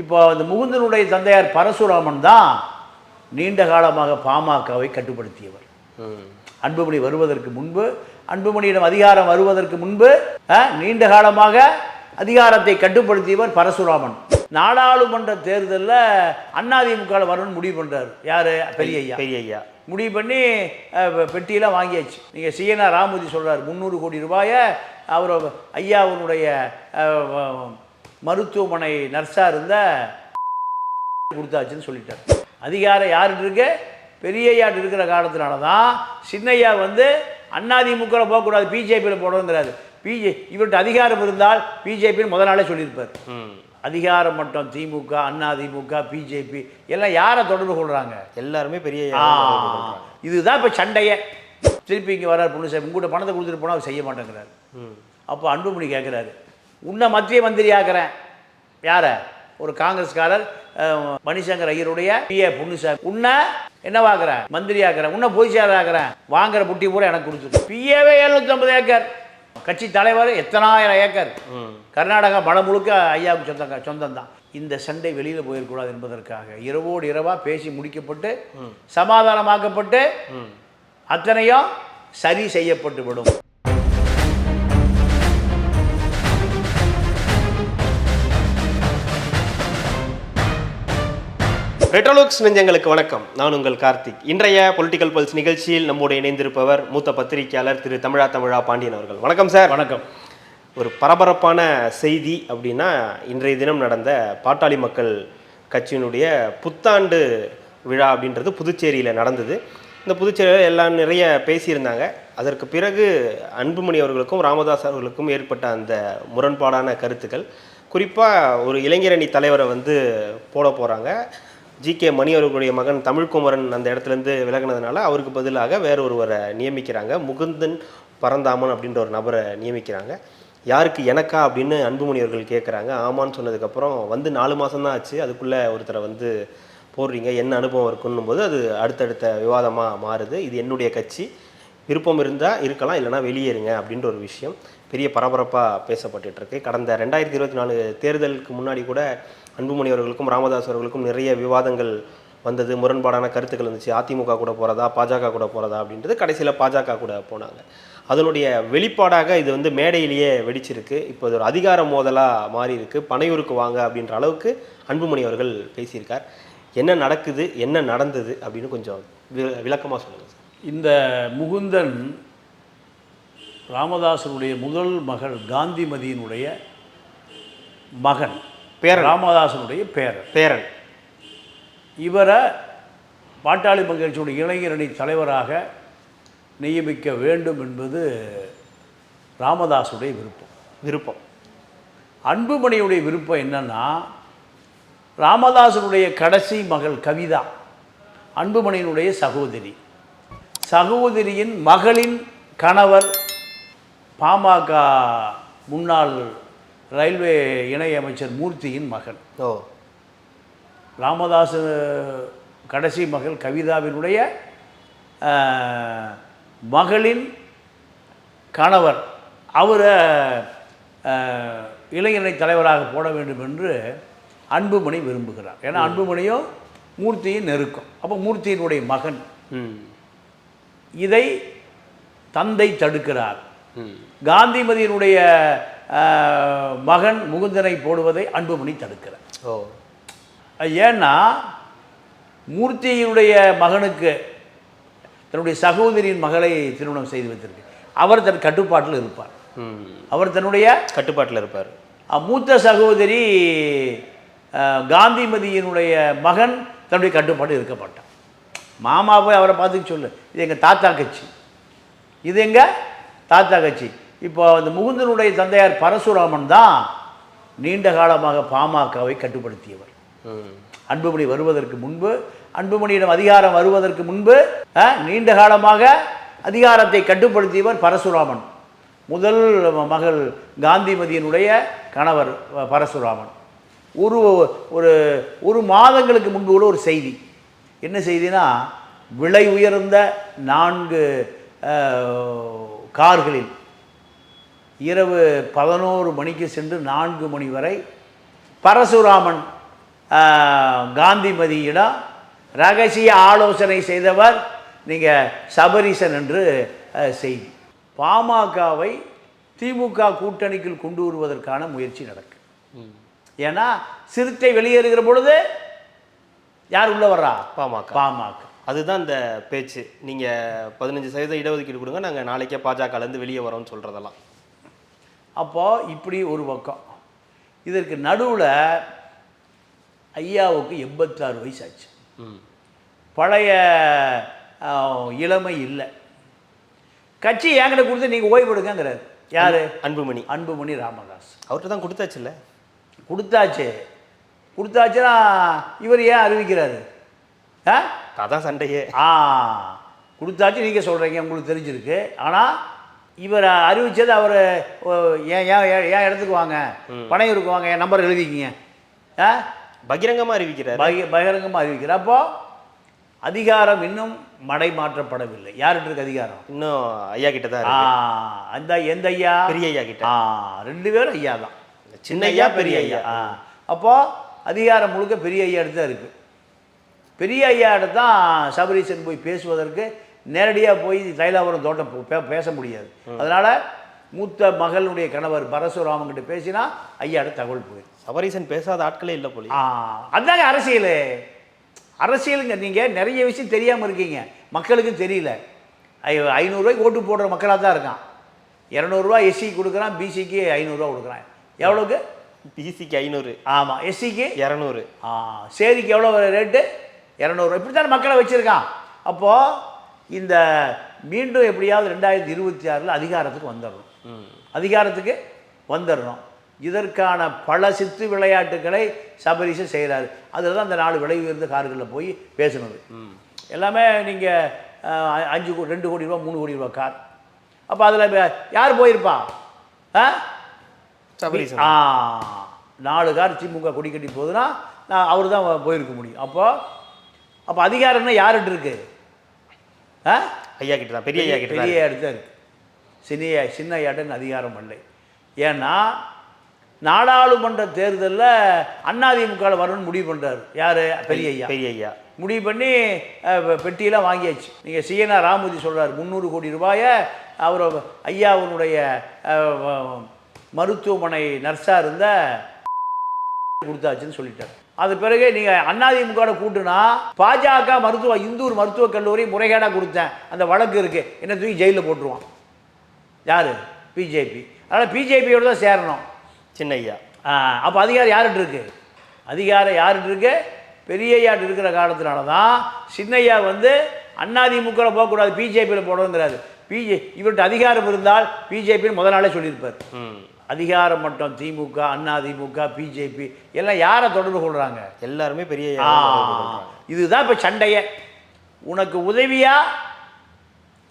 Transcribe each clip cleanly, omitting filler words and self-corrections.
இப்போ அந்த முகுந்தனுடைய தந்தையார் பரசுராமன் தான் நீண்ட காலமாக பாமகவை கட்டுப்படுத்தியவர். அன்புமணி வருவதற்கு முன்பு, அன்புமணியிடம் அதிகாரம் வருவதற்கு முன்பு நீண்ட காலமாக அதிகாரத்தை கட்டுப்படுத்தியவர் பரசுராமன். நாடாளுமன்ற தேர்தலில் அதிமுக வரணும்னு முடிவு பண்ணுறாரு. யார்? பெரிய ஐயா முடிவு பண்ணி பெட்டியெல்லாம் வாங்கியாச்சு. நீங்கள் சிஎன்ஆர் ராமூர்த்தி சொல்கிறார் 300 கோடி ரூபாயை அவர் ஐயாவுடைய மருத்துவமனை நர்ஸாக இருந்த கொடுத்தாச்சுன்னு சொல்லிட்டார். அதிகாரம் யார்கிட்ட இருக்கு? பெரிய ஐயாட்டு இருக்கிற காலத்தினால தான் சின்னையா அதிமுக போகக்கூடாது, பிஜேபியில் போடணுங்கிறாரு. இவர்கிட்ட அதிகாரம் இருந்தால் பிஜேபின்னு முதல் நாளே சொல்லியிருப்பார். அதிகாரம் மட்டும் திமுக, அதிமுக, பிஜேபி எல்லாம் யாரை தொடர்பு கொள்கிறாங்க? எல்லாருமே பெரிய. இதுதான் இப்போ சண்டையே. திருப்பி இங்கே வர்றார் பொன்னுசாமி, உங்கள்கிட்ட பணத்தை கொடுத்துட்டு போனால் அவர் செய்ய மாட்டேங்கிறாரு. அப்போ அன்புமணி கேட்குறாரு, உன்னை மத்திய மந்திரி ஆக்குறேன். யாரை? ஒரு காங்கிரஸ்காரர் மணிசங்கர் ஐயருடைய பிஏ பொன்னுசாமி. உன்னை என்னவாக்குறேன்? மந்திரி ஆக்குறேன். உன்னை பொதுச்செயலர் ஆக்குறேன். வாங்குற புட்டி பூரா எனக்கு கொடுத்துரு. பிஏவே 750 ஏக்கர். கட்சி தலைவர் எத்தனாயிரம் ஏக்கர். கர்நாடகா மழை முழுக்க ஐயாவுக்கு சொந்தம் தான். இந்த சண்டை வெளியில் போயிடக்கூடாது என்பதற்காக இரவோடு இரவாக பேசி முடிக்கப்பட்டு சமாதானமாக்கப்பட்டு அத்தனையும் சரி செய்யப்பட்டு விடும். ரெட்ரோலுக்ஸ் நெஞ்சங்களுக்கு வணக்கம். நான் உங்கள் கார்த்திக். இன்றைய பொலிட்டிக்கல் பல்ஸ் நிகழ்ச்சியில் நம்மோடு இணைந்திருப்பவர் மூத்த பத்திரிகையாளர் திரு தமிழா பாண்டியன் அவர்கள். வணக்கம் சார். வணக்கம். ஒரு பரபரப்பான செய்தி அப்படின்னா, இன்றைய தினம் நடந்த பாட்டாளி மக்கள் கட்சியினுடைய புத்தாண்டு விழா அப்படின்றது புதுச்சேரியில் நடந்தது. இந்த புதுச்சேரியில் எல்லாம் நிறைய பேசியிருந்தாங்க. அதற்கு பிறகு அன்புமணி அவர்களுக்கும் ராமதாஸ் அவர்களுக்கும் ஏற்பட்ட அந்த முரண்பாடான கருத்துக்கள், குறிப்பாக ஒரு இளைஞரணி தலைவரை போட போகிறாங்க. ஜி.கே. மணி அவர்களுடைய மகன் தமிழ்குமரன் அந்த இடத்துலேருந்து விலகினதுனால அவருக்கு பதிலாக வேற ஒருவரை நியமிக்கிறாங்க. முகுந்தன் பரந்தாமன் அப்படின்ற ஒரு நபரை நியமிக்கிறாங்க. யாருக்கு? எனக்கா அப்படின்னு அன்புமணி அவர்கள் கேட்குறாங்க. ஆமான்னு சொன்னதுக்கப்புறம் 4 மாதம்தான் ஆச்சு, அதுக்குள்ளே ஒருத்தரை போடுறீங்க, என்ன அனுபவம் இருக்குன்னும் போது அது அடுத்தடுத்த விவாதமாக மாறுது. இது என்னுடைய கட்சி, விருப்பம் இருந்தால் இருக்கலாம், இல்லைனா வெளியேறுங்க அப்படின்ற ஒரு விஷயம் பெரிய பரபரப்பாக பேசப்பட்டுருக்கு. கடந்த 2024 தேர்தலுக்கு முன்னாடி கூட அன்புமணி அவர்களுக்கும் ராமதாஸ் அவர்களுக்கும் நிறைய விவாதங்கள் வந்தது, முரண்பாடான கருத்துக்கள் இருந்துச்சு. அதிமுக கூட போகிறதா, பாஜக கூட போகிறதா அப்படின்றது. கடைசியில் பாஜக கூட போனாங்க. அதனுடைய வெளிப்பாடாக இது மேடையிலேயே வெடிச்சிருக்கு. இப்போ ஒரு அதிகார மோதலாக மாறி இருக்கு. பனையூருக்கு வாங்க அப்படின்ற அளவுக்கு அன்புமணி அவர்கள் பேசியிருக்கார். என்ன நடக்குது, என்ன நடந்தது அப்படின்னு கொஞ்சம் விளக்கமாக சொல்லுங்கள் சார். இந்த முகுந்தன் ராமதாசனுடைய முதல் மகள் காந்திமதியினுடைய மகன், ராமதாசனுடைய பேரன். இவரை பாட்டாளி மக்கள் கட்சியுடைய இளைஞரணி தலைவராக நியமிக்க வேண்டும் என்பது ராமதாசுடைய விருப்பம். அன்புமணியுடைய விருப்பம் என்னன்னா, ராமதாசனுடைய கடைசி மகள் கவிதா அன்புமணியினுடைய சகோதரியின் மகளின் கணவர் பாமக முன்னாள் ரயில்வே இணையமைச்சர் மூர்த்தியின் மகன். ராமதாஸ் கடைசி மகள் கவிதாவினுடைய மகளின் கணவர் அவரை இளைஞரணி தலைவராக போட வேண்டும் என்று அன்புமணி விரும்புகிறார். ஏன்னா அன்புமணியும் மூர்த்தியின் நெருக்கம். அப்போ மூர்த்தியினுடைய மகன். இதை தந்தை தடுக்கிறார். காந்திமதியினுடைய மகன் முகுந்தனை போடுவதை அன்புமணி தடுக்கிறார். ஏன்னா மூர்த்தியினுடைய மகனுக்கு தன்னுடைய சகோதரியின் மகளை திருமணம் செய்து வைத்திருக்கு. அவர் தன் கட்டுப்பாட்டில் இருப்பார். அவர் தன்னுடைய கட்டுப்பாட்டில் இருப்பார். மூத்த சகோதரி காந்திமதியினுடைய மகன் தன்னுடைய கட்டுப்பாடு இருக்க மாட்டான். மாமாவை அவரை பார்த்துக்க சொல்லு, இது எங்கள் தாத்தா கட்சி, இது எங்கள் தாத்தா கட்சி. இப்போ அந்த முகுந்தனுடைய தந்தையார் பரசுராமன் தான் நீண்ட காலமாக பாமகவை கட்டுப்படுத்தியவர். அன்புமணி வருவதற்கு முன்பு, அன்புமணியிடம் அதிகாரம் வருவதற்கு முன்பு நீண்ட காலமாக அதிகாரத்தை கட்டுப்படுத்தியவர் பரசுராமன். முதல் மகள் காந்திமதியினுடைய கணவர் பரசுராமன். ஒரு மாதங்களுக்கு முன்பு கூட ஒரு செய்தி. என்ன செய்தினா, விலை உயர்ந்த 4 கார்களில் இரவு 11 மணிக்கு சென்று 4 மணி வரை பரசுராமன் காந்திமதியிடம் ரகசிய ஆலோசனை செய்தவர் நீங்கள் சபரீசன் என்று செய்தி. பாமகவை திமுக கூட்டணிக்குள் கொண்டு வருவதற்கான முயற்சி நடக்கு. ஏன்னா சிறுத்தை வெளியேறுகிற பொழுது யார் உள்ள வர்றா? பாமக. அதுதான் இந்த பேச்சு. நீங்கள் 15% இடஒதுக்கீடு கொடுங்க, நாங்கள் நாளைக்கே பாஜகலேருந்து வெளியே வரோம்னு சொல்கிறதெல்லாம். அப்போது இப்படி ஒரு பக்கம். இதற்கு நடுவில் ஐயாவுக்கு 86 வயசு ஆச்சு. பழைய இளமை இல்லை. கட்சி என்கிட்ட கொடுத்து நீங்கள் ஓய்வெடுங்கிறார். யார்? அன்புமணி ராமதாஸ். அவர்கிட்ட தான் கொடுத்தாச்சுல்ல. கொடுத்தாச்சுன்னா இவர் ஏன் அறிவிக்கிறாரு? அதான் சண்டையே. கொடுத்தாச்சு நீங்கள் சொல்கிறீங்க, உங்களுக்கு தெரிஞ்சிருக்கு. ஆனால் இவர் அறிவித்தது அவர் ஏன் இடத்துக்கு வாங்க, பனையூருக்கு வாங்க, என் நம்பர் எழுதிக்கிங்க, பகிரங்கமாக அறிவிக்கிறார். பகிரங்கமாக அறிவிக்கிறார். அப்போது அதிகாரம் இன்னும் மடை மாற்றப்படவில்லை. யார்கிட்ட இருக்கு அதிகாரம்? இன்னும் ஐயா கிட்ட தான். எந்த ஐயா? பெரிய ஐயா கிட்ட. 2 பேரும் ஐயா தான், சின்ன ஐயா பெரிய ஐயா. அப்போது அதிகாரம் முழுக்க பெரிய ஐயா எடுத்து தான் இருக்குது. பெரிய ஐயா இடத்து தான் சபரீசன் போய் பேசுவதற்கு நேரடியாக போய் தைலாபுரம் தோட்டம் பேச முடியாது. அதனால் மூத்த மகளுடைய கணவர் பரசுராமன்கிட்ட பேசினா ஐயாட்ட தகவல் போயிடும். சபரீசன் பேசாத ஆட்களே இல்லை போல. அதுதாங்க அரசியலுங்க. நீங்கள் நிறைய விஷயம் தெரியாமல் இருக்கீங்க, மக்களுக்கும் தெரியல. 500 ரூபாய்க்கு ஓட்டு போடுற மக்களாக தான் இருக்கான். 200 ரூபா எஸ்சிக்கு கொடுக்குறான், பிசிக்கு 500 ரூபா கொடுக்குறான். எவ்வளோக்கு? பிசிக்கு 500. ஆமாம், எஸ்சிக்கு 200. சேரிக்கு எவ்வளோ ரேட்டு? 200 ரூபா. இப்படி தானே மக்களை வச்சுருக்கான். அப்போது இந்த மீண்டும் எப்படியாவது 2026 அதிகாரத்துக்கு வந்துடணும். இதற்கான பல சித்து விளையாட்டுகளை சபரீசன் செய்கிறாரு. அதில் தான் அந்த 4 விலை உயர்ந்த கார்களில் போய் பேசுனது எல்லாமே. நீங்கள் 2 கோடி ரூபா 3 கோடி ரூபா கார். அப்போ அதில் யார் போயிருப்பா? சபரீசன். 4 கார் திமுக கொடி கட்டி போகுதுன்னா அவர் தான் போயிருக்க முடியும். அப்போ அதிகாரம்னா யார்கிட்ட இருக்கு? ஐயா கிட்ட தான், பெரிய ஐயா கிட்ட தான் இருக்கு. சின்ன ஐயாட்டன் அதிகாரம் இல்லை. ஏன்னா நாடாளுமன்ற தேர்தலில் அதிமுகவில் வரணும்னு முடிவு பண்ணுறாரு. யார்? பெரிய ஐயா முடிவு பண்ணி பெட்டியெல்லாம் வாங்கியாச்சு. நீங்கள் சிஎன்ஆர் ராமூர்த்தி சொல்கிறார் 300 கோடி ரூபாயை அவர் ஐயாவுடைய மருத்துவமனை நர்ஸாக இருந்த கொடுத்தாச்சுன்னு சொல்லிட்டார். அது பிறகு நீங்கள் அதிமுக கூட்டுனா பாஜக இந்தூர் மருத்துவக் கல்லூரி முறைகேடாக கொடுத்தேன் அந்த வழக்கு இருக்குது, என்ன தூக்கி ஜெயிலில் போட்டுருவான். யார்? பிஜேபி. அதனால் பிஜேபியோடு தான் சேரணும் சின்ன ஐயா. அப்போ அதிகாரம் யார்கிட்ட இருக்கு? பெரிய ஐயாட்டு இருக்கிற காலத்தினால தான் சின்னையா அதிமுகவில் போகக்கூடாது, பிஜேபியில் போடணுங்கிறாரு. இவர்கிட்ட அதிகாரம் இருந்தால் பிஜேபின்னு முதல் நாளே சொல்லியிருப்பார். அதிகாரம் மட்டும் திமுக, அதிமுக, பிஜேபி எல்லாம் யாரை தொடர்பு கொள்கிறாங்க? எல்லாருமே பெரிய. இதுதான் இப்போ சண்டையே. உனக்கு உதவியா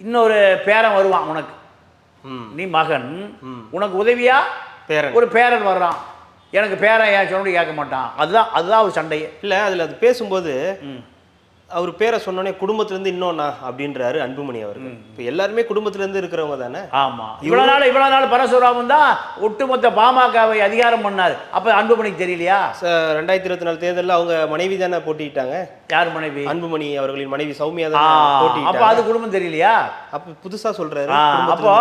இன்னொரு பேரன் வருவான். உனக்கு நீ மகன், உனக்கு உதவியா ஒரு பேரன் வர்றான். எனக்கு பேரன் ஏன் சொன்னபடி கேட்க மாட்டான். அதுதான் ஒரு சண்டையே. இல்லை, அதில் அது பேசும்போது அவர் பேரை சொன்னோடனே குடும்பத்திலேருந்து இன்னொன்னா அப்படின்றாரு அன்புமணி அவர்கள். இப்போ எல்லாருமே குடும்பத்திலேருந்து இருக்கிறவங்க தானே. ஆமாம். இவ்வளோ நாள் பரசுராமன் தான் ஒட்டுமொத்த பாமகவை அதிகாரம் பண்ணார். அப்போ அன்புமணிக்கு தெரியலையா? 2024 தேர்தலில் அவங்க மனைவி தானே போட்டிட்டாங்க. யார் மனைவி? அன்புமணி அவர்களின் மனைவி சௌமியா தான் போட்டிட்டாங்க. அப்போ அது குடும்பம் தெரியலையா? அப்போ புதுசாக சொல்கிறாரு. அப்போ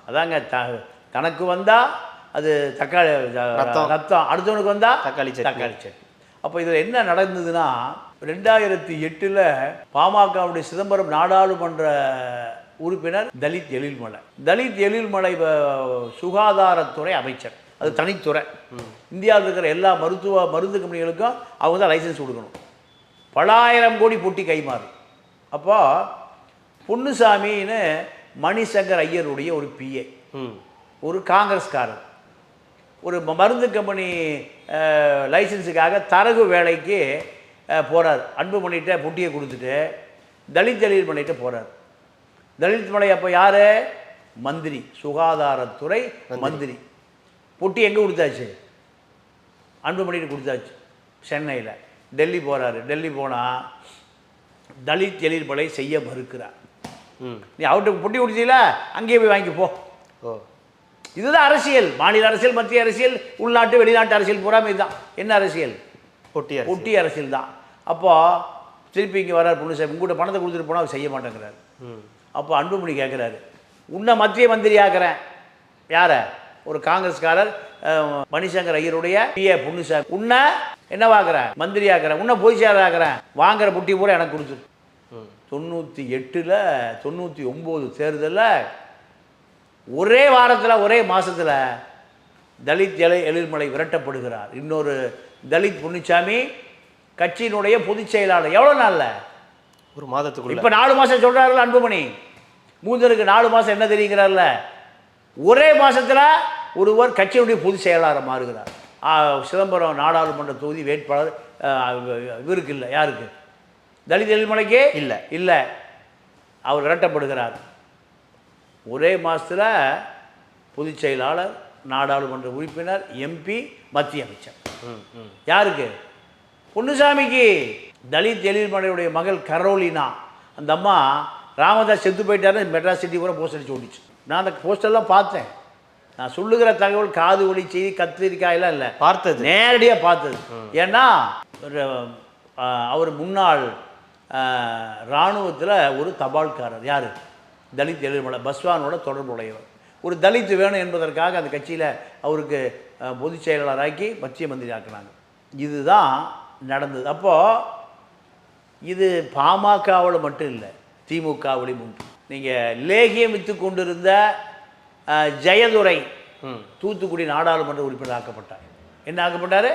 அதாங்க, தனக்கு வந்தால் அது தக்காளி ரத்தம், அடுத்தவனுக்கு வந்தால் தக்காளி சட்னி. அப்போ இதில் என்ன நடந்ததுன்னா 2008 பாமகவுடைய சிதம்பரம் நாடாளுமன்ற உறுப்பினர் தலித் எழில்மலை சுகாதாரத்துறை அமைச்சர். அது தனித்துறை. இந்தியாவில் இருக்கிற எல்லா மருந்து கம்பெனிகளுக்கும் அவங்க தான் லைசன்ஸ் கொடுக்கணும். பல ஆயிரம் கோடி பொட்டி கைமாறு. அப்போ பொன்னுசாமின்னு மணிசங்கர் ஐயருடைய ஒரு பிஏ, ஒரு காங்கிரஸ்காரர், ஒரு மருந்து கம்பெனி லைசன்ஸுக்காக தரகு வேலைக்கு போகிறார். அன்புமணிகிட்ட பொட்டியை கொடுத்துட்டு தலித் எழில்மலைகிட்ட போகிறார். தலித் மலை அப்போ யார்? மந்திரி, சுகாதாரத்துறை மந்திரி. பொட்டி எங்கே கொடுத்தாச்சு? அன்புமணிகிட்ட கொடுத்தாச்சு, சென்னையில். டெல்லி போகிறாரு. டெல்லி போனால் தலித் எழில்மலை செய்ய மறுக்கிறார். நீ அவர்கிட்ட பொட்டி கொடுத்தீங்களா, அங்கேயே போய் வாங்கி போ. இதுதான் அரசியல். மாநில அரசியல், மத்திய அரசியல், உள்நாட்டு வெளிநாட்டு அரசியல் பூராமே இதுதான். என்ன அரசியல்? ஒட்டி அரசியல் தான். அப்போது திருப்பி இங்கே வர்றார் பொன்னுசாமி, உங்கள்கிட்ட பணத்தை கொடுத்துட்டு போனால் அவர் செய்ய மாட்டேங்கிறார். அப்போ அன்புமணி கேட்குறாரு, உன்னை மத்திய மந்திரி ஆக்குறேன். யாரை? ஒரு காங்கிரஸ்காரர் மணிசங்கர் ஐயருடைய பிஏ பொன்னுசாமி. உன்னை என்னவாக்குறேன்? மந்திரி ஆக்குறேன். உன்னை பொதுச் செயலர் ஆக்குறேன். வாங்குற புட்டி பூரா எனக்கு கொடுத்துரு. 98 99 தேர்தலில் ஒரே வாரத்தில் ஒரே மாதத்தில் தலித் எழில்மலை விரட்டப்படுகிறார். இன்னொரு தலித் பொன்னுசாமி கட்சியினுடைய பொதுச் செயலாளர். எவ்வளோ நாளில்? ஒரு மாதத்துக்குள்ள. இப்போ 4 மாதம் சொல்கிறாருல அன்புமணி. மூந்தருக்கு 4 மாதம் என்ன தெரியுங்கிறார்ல. ஒரே மாதத்தில் ஒருவர் கட்சியினுடைய பொதுச் செயலாளர் மாறுகிறார். சிதம்பரம் நாடாளுமன்ற தொகுதி வேட்பாளர் இவருக்கு இல்லை. யாருக்கு? தலித் எழில்மலைக்கு இல்லை. இல்லை, அவர் விரட்டப்படுகிறார். ஒரே மாதத்தில் பொதுச் செயலாளர், நாடாளுமன்ற உறுப்பினர், எம்பி, மத்திய அமைச்சர். யாருக்கு? பொன்னுசாமிக்கு. தலித் எழில்மலையுடைய மகள் கரோலினா, அந்த அம்மா ராமதாஸ் செத்து போயிட்டாருன்னு மெட்ராஸ் சிட்டி கூட போஸ்ட் அடிச்சு ஓடிச்சு. நான் அந்த போஸ்டெல்லாம் பார்த்தேன். நான் சொல்லுகிற தகவல் காது ஒளி செய்தி கத்திரிக்காயெல்லாம் இல்லை, பார்த்தது, நேரடியாக பார்த்தது. ஏன்னா அவர் முன்னாள் இராணுவத்தில் ஒரு தபால்காரர். யார்? தலித் எழில்மலை பஸ்வானோட தொடர்புடையவர். ஒரு தலித் வேணும் என்பதற்காக அந்த கட்சியில் அவருக்கு பொதுச் செயலாளராக்கி மத்திய மந்திரி ஆக்கினாங்க. இதுதான் நடந்தது. அப்போது இது பாமகவில் மட்டும் இல்லை, திமுகவிலையும் உண்டு. நீங்கள் லேகியம் விற்று கொண்டிருந்த ஜெயதுரை தூத்துக்குடி நாடாளுமன்ற உறுப்பினர் ஆக்கப்பட்டார். என்ன ஆக்கப்பட்டார்?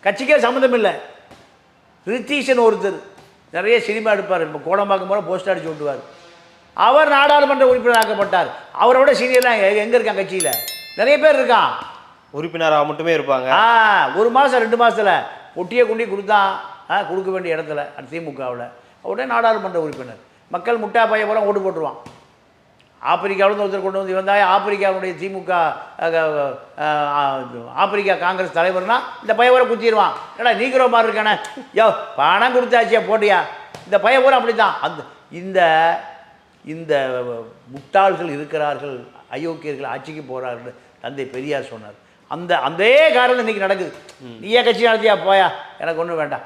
கட்சிக்கே சம்மந்தம் இல்லை. ரித்தீஷன் ஒருத்தர் நிறைய சினிமா எடுப்பார், இப்போ கோடம்பாக்கம் போல போஸ்ட் அடிச்சு விட்டுவார். அவர் நாடாளுமன்ற உறுப்பினர் ஆக்கப்பட்டார். அவரோட சீனியர்லாம் எங்கே இருக்கான்? கட்சியில் நிறைய பேர் இருக்கான். உறுப்பினராக மட்டுமே இருப்பாங்க. 1 மாதம் 2 மாதத்தில் ஒட்டியை கொண்டு கொடுத்தான். கொடுக்க வேண்டிய இடத்துல திமுகவில் உடனே நாடாளுமன்ற உறுப்பினர். மக்கள் முட்டா பைய போல ஓட்டு போட்டுருவான். ஆப்பிரிக்காவிலேருந்து ஒருத்தர் கொண்டு வந்து வந்தால் ஆப்பிரிக்காவுடைய திமுக ஆப்பிரிக்கா காங்கிரஸ் தலைவர்னா இந்த பையவரை குத்திடுவான். ஏடா நீக்கிற மாதிரி இருக்கானே, யோ பணம் கொடுத்தாச்சியா போட்டியா, இந்த பையவரை அப்படி தான். இந்த இந்த முட்டாள்கள் இருக்கிறார்கள், அயோக்கியர்கள் ஆட்சிக்கு போகிறார்கள் தந்தை பெரியார் சொன்னார். அதே காரணம் இன்றைக்கி நடக்குது. நீயே கட்சி நடத்தியா போயா, எனக்கு ஒன்றும் வேண்டாம்.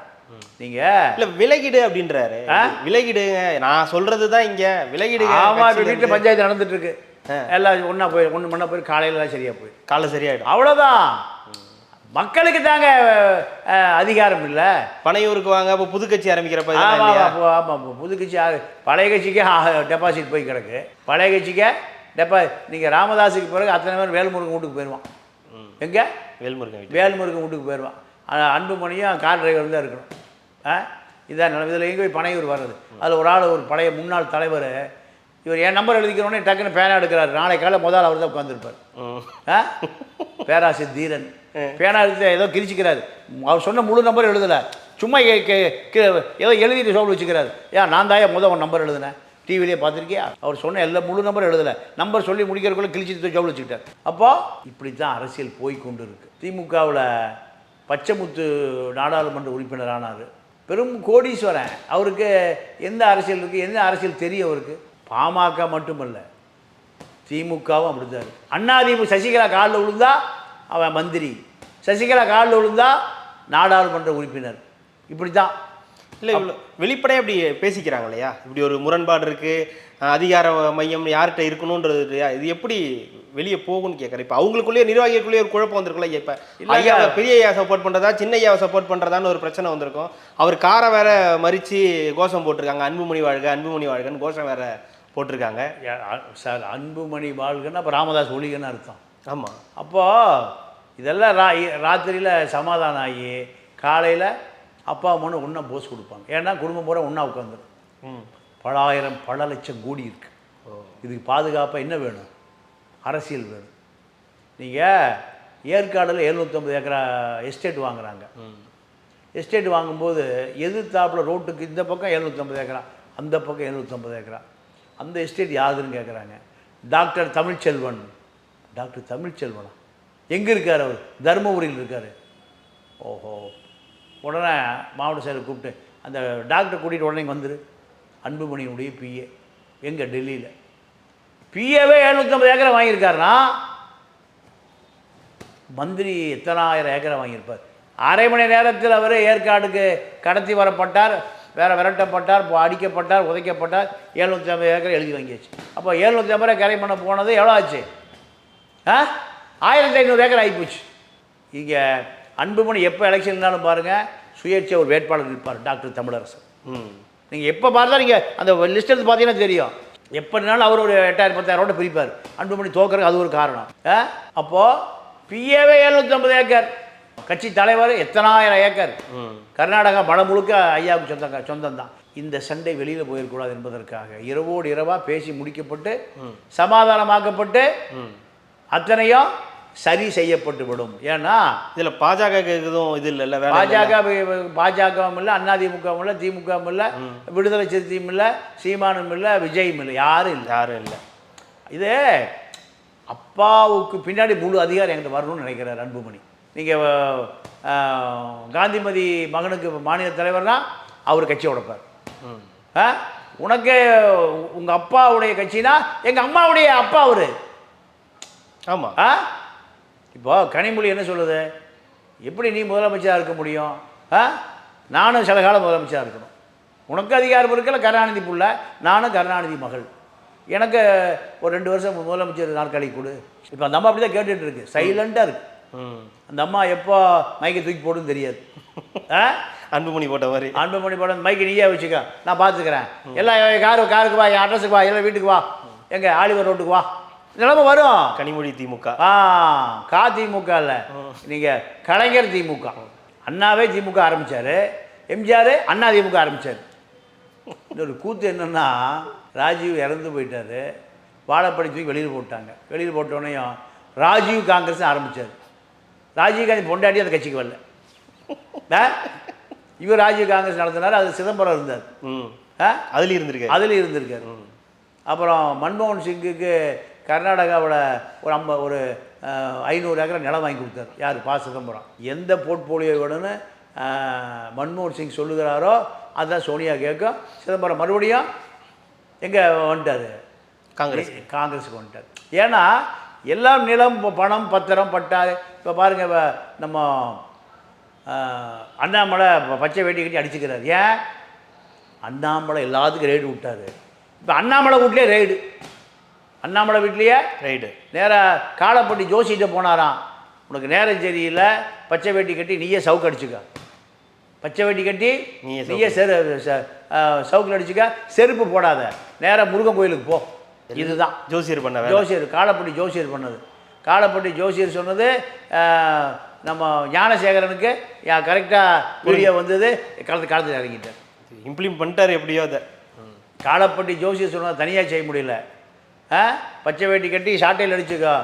நீங்கள் இல்லை விலகிடு அப்படின்றாரு. விலகிடுங்க, நான் சொல்கிறது தான் இங்கே விலகிடுங்க. ஆமாம், இப்போ வீட்டில் பஞ்சாயத்து நடந்துட்டுருக்கு. எல்லாம் ஒன்றா போய் மண்ணா போய் காலையிலலாம் சரியாக போய் காலை சரியாயிடும். அவ்வளோதான். மக்களுக்கு தாங்க அதிகாரம் இல்லை. பனையூருக்கு வாங்க, அப்போ புது கட்சி ஆரம்பிக்கிறப்ப. ஆமாம், புது கட்சி பழைய கட்சிக்கே டெபாசிட் போய் கிடக்கு. பழைய கட்சிக்கே நீங்கள் ராமதாஸுக்கு பிறகு அத்தனை பேர் வேல்முருகன் வீட்டுக்கு போயிடுவான். எங்கே? வேல்முருகன் வீட்டுக்கு போயிடுவான். அன்புமணியும் கார் டிரைவர் தான் இருக்கணும். இதான் இதில் எங்கே போய் பனையூர் வர்றது. அதில் ஒரு ஆள், ஒரு பழைய முன்னாள் தலைவர், இவர் என் நம்பர் எழுதிக்கிறோன்னே டக்குன்னு பேனா எடுக்கிறார். நாளை காலை முதல் அவர் தான் உட்காந்துருப்பார். பேராசிரியர் தீரன் பேனா எடுத்து ஏதோ கிழிச்சிக்கிறார். அவர் சொன்ன முழு நம்பர் எழுதலை, சும்மா ஏதோ எழுதிட்டு சோல் வச்சுக்கிறார். நான் தாயா முதல் நம்பர் எழுதினேன், டிவிலேயே பார்த்துருக்கியா? அவர் சொன்ன எல்லா முழு நம்பர் எழுதலை, நம்பர் சொல்லி முடிக்கிறக்குள்ளே கிழிச்சிட்டு ஜோல் வச்சுக்கிட்டார். அப்போது இப்படி தான் அரசியல் போய்கொண்டு இருக்குது. திமுகவில் பச்சைமுத்து நாடாளுமன்ற உறுப்பினர் ஆனார். பெரும் கோடீஸ்வரன். அவருக்கு எந்த அரசியல் இருக்குது, எந்த அரசியல் தெரியும் அவருக்கு? பாமக மட்டுமல்ல, திமுகவும் அப்படிதான். அண்ணாதிமுக சசிகலா காலில் விழுந்தா அவன் மந்திரி, சசிகலா காலில் விழுந்தா நாடாளுமன்ற உறுப்பினர். இப்படி தான். இல்லை, இவ்வளோ வெளிப்படையாக இப்படி பேசிக்கிறாங்க இல்லையா? இப்படி ஒரு முரண்பாடு இருக்குது, அதிகார மையம் யார்கிட்ட இருக்கணுன்றது இல்லையா? இது எப்படி வெளியே போகும்னு கேட்குறேன். இப்போ அவங்களுக்குள்ளேயே நிர்வாகிகளுக்குள்ளேயே ஒரு குழப்பம் வந்திருக்குல்ல. இப்போ ஐயாவை பெரிய ஐயா சப்போர்ட் பண்ணுறதா, சின்ன ஐயாவை சப்போர்ட் பண்ணுறதான்னு ஒரு பிரச்சனை வந்திருக்கும். அவர் காரை வேற மறித்து கோஷம் போட்டிருக்காங்க, அன்புமணி வாழ்க அன்புமணி வாழ்கன்னு கோஷம் வேற போட்டிருக்காங்க. சார், அன்புமணி வாழ்கன்னு அப்போ ராமதாஸ் ஒழிகன்னு அர்த்தம். ஆமாம். அப்போது இதெல்லாம் ராத்திரியில் சமாதானம் ஆகி காலையில் அப்பா அம்மானு ஒன்றா போஸ் கொடுப்பாங்க. ஏன்னா குடும்பம் பூரா ஒன்றா உட்காந்துரும். பல ஆயிரம் பல லட்சம் கோடி இருக்குது. இதுக்கு பாதுகாப்பாக என்ன வேணும்? அரசியல் வேணும். நீங்கள் ஏற்காடில் 750 ஏக்கரா எஸ்டேட் வாங்குகிறாங்க. எஸ்டேட் வாங்கும்போது எதிர்த்தாப்பில் ரோட்டுக்கு இந்த பக்கம் 750 ஏக்கரா, அந்த பக்கம் 750 ஏக்கரா. அந்த எஸ்டேட் யாருன்னு கேட்குறாங்க. டாக்டர் தமிழ்ச்செல்வன். டாக்டர் தமிழ்ச்செல்வனா? எங்கே இருக்கார் அவர்? தருமபுரியில் இருக்கார். ஓஹோ. உடனே மாவட்ட செயலர் கூப்பிட்டு அந்த டாக்டர் கூட்டிகிட்டு உடனே வந்துரு. அன்புமணியினுடைய பிஏ எங்கே? டெல்லியில். பிஏவே 750 ஏக்கரை வாங்கியிருக்காருனா மந்திரி எத்தனாயிரம் ஏக்கரை வாங்கியிருப்பார். அரை மணி நேரத்தில் அவர் ஏற்காடுக்கு கடத்தி வரப்பட்டார், விரட்டப்பட்டார், அடிக்கப்பட்டார், உதைக்கப்பட்டார். 750 ஏக்கர் எழுதி வாங்கியாச்சு. அப்போ 750 கரை பண்ண போனது எவ்வளோ ஆச்சு? 1500 ஏக்கர் ஆகிப்போச்சு. இங்கே அன்புமணி எப்போ எலெக்ஷன்னாலும் பாருங்கள், சுயேட்சை ஒரு வேட்பாளர் இருப்பார், டாக்டர் தமிழரசன். நீங்கள் எப்போ பார்த்தா நீங்கள் அந்த லிஸ்ட் எடுத்து பார்த்தீங்கன்னா தெரியும். எப்படினாலும் அவர் ஒரு 8000 10,000 பிரிப்பார். அன்புமணி தோக்கறதுக்கு அது ஒரு காரணம். அப்போது பிஏவே 750 ஏக்கர், கட்சி தலைவர் எத்தனாயிரம் ஏக்கர், கர்நாடகா மழை முழுக்க ஐயாவுக்கு சொந்தம் தான். இந்த சண்டை வெளியில் போயிடக்கூடாது என்பதற்காக இரவோடு இரவாக பேசி முடிக்கப்பட்டு சமாதானமாக்கப்பட்டு அத்தனையும் சரி செய்யப்பட்டு விடும். ஏன்னா இதில் பாஜக எதுவும் இது இல்லை, பாஜகவும் இல்லை, அதிமுகவும் இல்லை, திமுகவும் இல்லை, விடுதலை சிறுத்தையும் இல்லை, சீமானும் இல்லை, விஜயும் இல்லை, யாரும் இல்லை. இது அப்பாவுக்கு பின்னாடி முழு அதிகாரம் என்கிட்ட வரணும்னு நினைக்கிறார் அன்புமணி. நீங்கள் காந்திமதி மகனுக்கு மாநில தலைவர்னா அவர் கட்சி உடைப்பார். உனக்கு உங்கள் அப்பாவுடைய கட்சினா எங்கள் அம்மாவுடைய அப்பா அவர். ஆமாம். இப்போ கனிமொழி என்ன சொல்லுது, எப்படி நீ முதலமைச்சராக இருக்க முடியும்? நானும் சில காலம் முதலமைச்சராக இருக்கணும். உனக்கு அதிகாரம் இருக்கல, கருணாநிதி புள்ள, நானும் கருணாநிதி மகள், எனக்கு ஒரு 2 வருஷம் முதலமைச்சர் நாற்காலி கொடு. இப்போ அந்த அம்மா அப்படி தான் கேட்டுட்டு இருக்கு, சைலண்டாக இருக்கு. அந்த அம்மா எப்போ மைக்கை தூக்கி போடுன்னு தெரியாது. அன்புமணி போட்ட மாதிரி அன்புமணி போட மைக்கை நீயே வச்சுக்க, நான் பார்த்துக்கிறேன், எல்லாம் காருக்கு வா, என் அட்ரஸுக்கு வா, எல்லாம் வீட்டுக்கு வா, எங்கே ஆலிவர் ரோட்டுக்கு வா, நிலைமை வரும். கனிமொழி திமுக. திமுக இல்லை, நீங்கள் கலைஞர் திமுக. அண்ணாவே திமுக ஆரம்பித்தார், எம்ஜிஆர் அண்ணா திமுக ஆரம்பித்தார். இன்னொரு கூத்து என்னென்னா, ராஜீவ் இறந்து போயிட்டார், வாழைப்படி தூக்கி வெளியில் போட்டாங்க. வெளியில் போட்டோடனையும் ராஜீவ் காங்கிரஸ் ஆரம்பித்தார். ராஜீவ் காந்தி பொண்டாட்டி அந்த கட்சிக்கு வரல. இவர் ராஜீவ் காங்கிரஸ் நடத்தினார், அது சிதம்பரம் இருந்தார், அதில் இருந்திருக்கார். அப்புறம் மன்மோகன் சிங்குக்கு கர்நாடகாவில் ஒரு 500 ஏக்கர் நிலம் வாங்கி கொடுத்தார். யார்? ப. சிதம்பரம். எந்த போர்ட்போலியோ வேணும்னு மன்மோகன் சிங் சொல்லுகிறாரோ அதுதான் சோனியா கேட்கும். சிதம்பரம் மறுபடியும் எங்கே வந்துட்டார்? காங்கிரஸுக்கு வந்துட்டார். ஏன்னா எல்லாம் நிலம், பணம், பத்திரம், பட்டா. இப்போ பாருங்கள், இப்போ நம்ம அண்ணாமலை பச்சை வேட்டி கட்டி அடிச்சுக்கிறார். ஏன்? அண்ணாமலை எல்லாத்துக்கும் ரெய்டு விட்டார். இப்போ அண்ணாமலை வீட்லேயே ரெய்டு, அண்ணாமலை வீட்லேயே ரைடு. நேராக காலப்பட்டி ஜோசிகிட்ட போனாராம், உனக்கு நேரம் சரியில்லை, பச்சை வேட்டி கட்டி நீயே சவுக்கு அடிச்சுக்க, பச்சை வேட்டி கட்டி நீயே சவுக்கில் அடிச்சுக்க, செருப்பு போடாத, நேராக முருகன் கோயிலுக்கு போ. இதுதான் ஜோசியர் காலப்பட்டி ஜோசியர் பண்ணது. காலப்பட்டி ஜோசியர் சொன்னது நம்ம ஞானசேகரனுக்கு கரெக்டாக வீடியோ வந்தது, காலத்தில் இறங்கிட்டார், இம்ப்ளிமெண்ட் பண்ணிட்டார். எப்படியோ அதை காலப்பட்டி ஜோசியர் சொன்னதை தனியாக செய்ய முடியல. பச்சை வேட்டி கட்டி சாட்டையில் அடிச்சுக்கோ,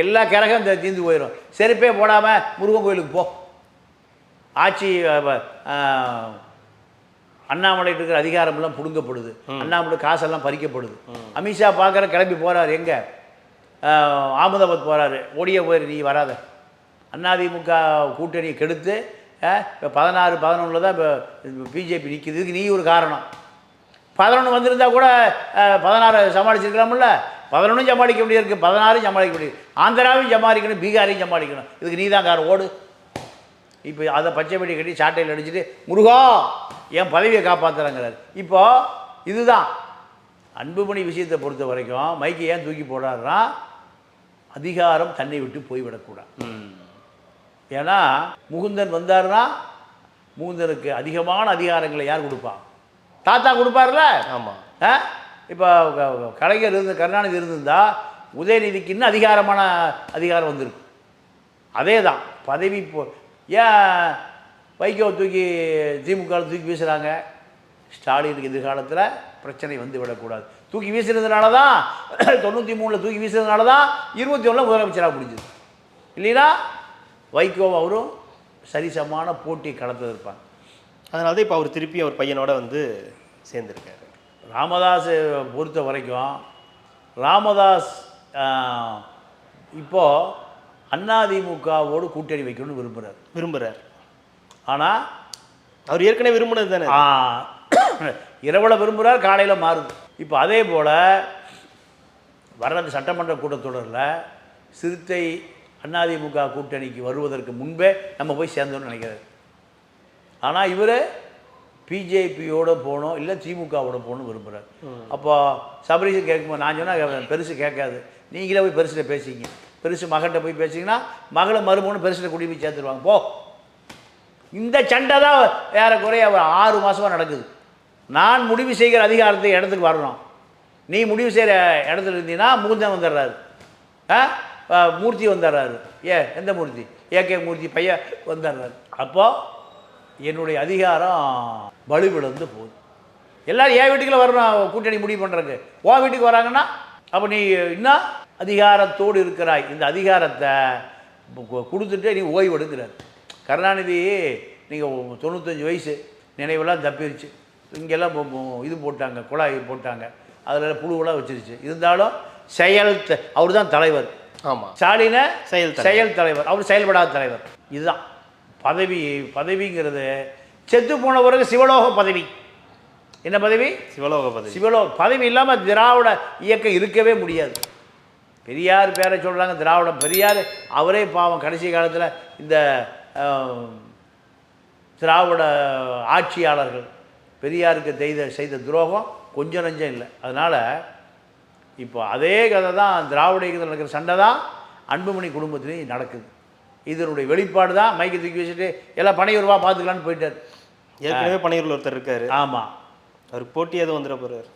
எல்லா கிரகம் தீர்ந்து போயிடும், செருப்பே போடாமல் முருகன் கோயிலுக்கு போ. ஆட்சி அண்ணாமலை இருக்கிற அதிகாரமெல்லாம் பிடுங்கப்படுது, அண்ணாமலை காசெல்லாம் பறிக்கப்படுது. அமித்ஷா பார்க்குற கிளம்பி போகிறார், எங்கே? அகமதாபாத் போகிறாரு. ஓடியே போயிரு, நீ வராத, அதிமுக கூட்டணியை கெடுத்து இப்போ 16 11 தான் இப்போ பிஜேபி நிற்கிது. இதுக்கு நீ ஒரு காரணம். 11 வந்திருந்தா கூட 16 சமாளிச்சிருக்கலாம்ல. 11 சமாளிக்க முடியாது, 16 சமாளிக்க முடியாது, ஆந்திராவையும் சமாளிக்கணும், பீகாரையும் சமாளிக்கணும். இதுக்கு நீ தான் காரணம், ஓடு. இப்போ அதை பச்சை வேட்டி கட்டி சாட்டையில் அடிச்சுட்டு முருகா என் பதவியை காப்பாற்றுறாங்கிறார். இப்போது இதுதான் அன்புமணி விஷயத்தை பொறுத்த வரைக்கும். மைக்கை ஏன் தூக்கி போடாதுன்னா, அதிகாரம் தன்னை விட்டு போய்விடக்கூடாது. ஏன்னா முகுந்தன் வந்தார்னா முகுந்தனுக்கு அதிகமான அதிகாரங்களை யார் கொடுப்பா? தாத்தா கொடுப்பார்ல. ஆமாம். இப்போ கலைஞர் கருணாநிதி இருந்திருந்தா உதயநிதிக்கு இன்னும் அதிகாரம் வந்திருக்கு. அதே தான் பதவி. ஏன் வைகோ தூக்கி திமுக தூக்கி வீசுகிறாங்க? ஸ்டாலினுக்கு எதிர்காலத்தில் பிரச்சனை வந்து விடக்கூடாது. தூக்கி வீசுறதுனால தான் 93 தூக்கி வீசுறதுனால தான் 21 முதலமைச்சராக முடிஞ்சது. இல்லைன்னா வைகோ அவரும் சரிசமான போட்டி களத்தில் இருப்பாங்க. அதனால தான் இப்போ அவர் திருப்பி அவர் பையனோட வந்து சேர்ந்துருக்காரு. ராமதாஸ் பொறுத்த வரைக்கும் ராமதாஸ் இப்போது அதிமுகவோடு கூட்டணி வைக்கணும்னு விரும்புகிறார். ஆனால் அவர் ஏற்கனவே விரும்பினது தானே. இரவில் விரும்புகிறார், காலையில் மாறுது. இப்போ அதே போல் வர்றது சட்டமன்ற கூட்டத்தொடரில் சிறுத்தை அதிமுக கூட்டணிக்கு வருவதற்கு முன்பே நம்ம போய் சேர்ந்தோம்னு நினைக்கிறாரு. ஆனால் இவர் பிஜேபியோட போகணும் இல்லை திமுகவோட போகணும் விரும்புகிறார். அப்போ சபரீஷன் கேட்கும்போது நான் சொன்னால் பெருசு கேட்காது, நீங்களே போய் பெருசில் பேசிங்க, பெருசு மகன்கிட்ட போய் பேசிங்கன்னா மகளை மருமகனு பெருசில் கூட்டி போய் சேர்த்துருவாங்க. போ, இந்த சண்டை தான் ஏறக்குறைய 6 மாதமாக நடக்குது. நான் முடிவு செய்கிற அதிகாரத்தை இடத்துக்கு வரணும், நீ முடிவு செய்கிற இடத்துல இருந்தீங்கன்னா முகுந்தன் வந்துடுறாரு, மூர்த்தி வந்துடுறாரு. எந்த மூர்த்தி? ஏகே மூர்த்தி பையன் வந்துடுறாரு. அப்போது என்னுடைய அதிகாரம் வலுவிழந்து போகுது. எல்லோரும் என் வீட்டுக்குள்ள வரணும் கூட்டணி முடிவு பண்ணுறக்கு, உன் வீட்டுக்கு வராங்கன்னா அப்போ நீ இன்னும் அதிகாரத்தோடு இருக்கிறாய். இந்த அதிகாரத்தை கொடுத்துட்டு நீ ஓய்வெடுக்கிறார். கருணாநிதி நீங்கள் 95 வயசு, நினைவெல்லாம் தப்பிருச்சு, இங்கெல்லாம் இது போட்டாங்க, குழாய் போட்டாங்க, அதில் புழுவெல்லாம் வச்சிருச்சு. இருந்தாலும் அவர் தான் தலைவர். ஆமாம், ஸ்டாலின செயல் தலைவர், அவர் செயல்படாத தலைவர். இதுதான் பதவிங்கிறது. செத்து போன பிறகு சிவலோக பதவி. என்ன பதவி? சிவலோக பதவி. பதவி இல்லாமல் திராவிட இயக்கம் இருக்கவே முடியாது. பெரியார் பேரை சொல்கிறாங்க, பெரியார் அவரே பாவம் கடைசி காலத்தில் இந்த திராவிட ஆட்சியாளர்கள் பெரியாருக்கு செய்த துரோகம் கொஞ்சம் நஞ்சம் இல்லை. அதனால் இப்போ அதே கதை தான் திராவிட இயக்கத்தில் நடக்கிற சண்டை தான் அன்புமணி குடும்பத்துலேயும் நடக்குது. இதனுடைய வெளிப்பாடு தான். மைக்கை தூக்கி வச்சுட்டு எல்லாம் பனையூர்வா பார்த்துக்கலான்னு போயிட்டார். ஏற்கனவே பனையூரில் ஒருத்தர் இருக்காரு. ஆமாம், அவருக்கு போட்டி எதுவும் வந்துட போகிறார்.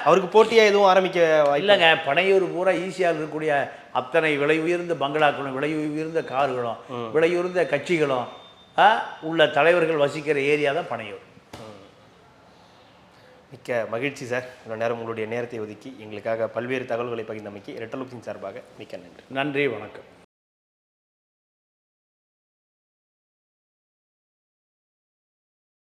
அவருக்கு போட்டியாக எதுவும் ஆரம்பிக்க இல்லைங்க. பனையூர் பூரா ஈஸியாக இருக்கக்கூடிய அத்தனை விலை உயர்ந்த பங்களாக்களும், விலை உயர்ந்த கார்களும், விலை உயர்ந்த கட்சிகளும் உள்ள தலைவர்கள் வசிக்கிற ஏரியா தான் பனையூர். மிக்க மகிழ்ச்சி சார். இவ்வளோ நேரம் உங்களுடைய நேரத்தை ஒதுக்கி எங்களுக்காக பல்வேறு தகவல்களை பகிர்ந்தமைக்கு ரெட்டல் சார்பாக மிக்க நன்றி. நன்றி, வணக்கம்.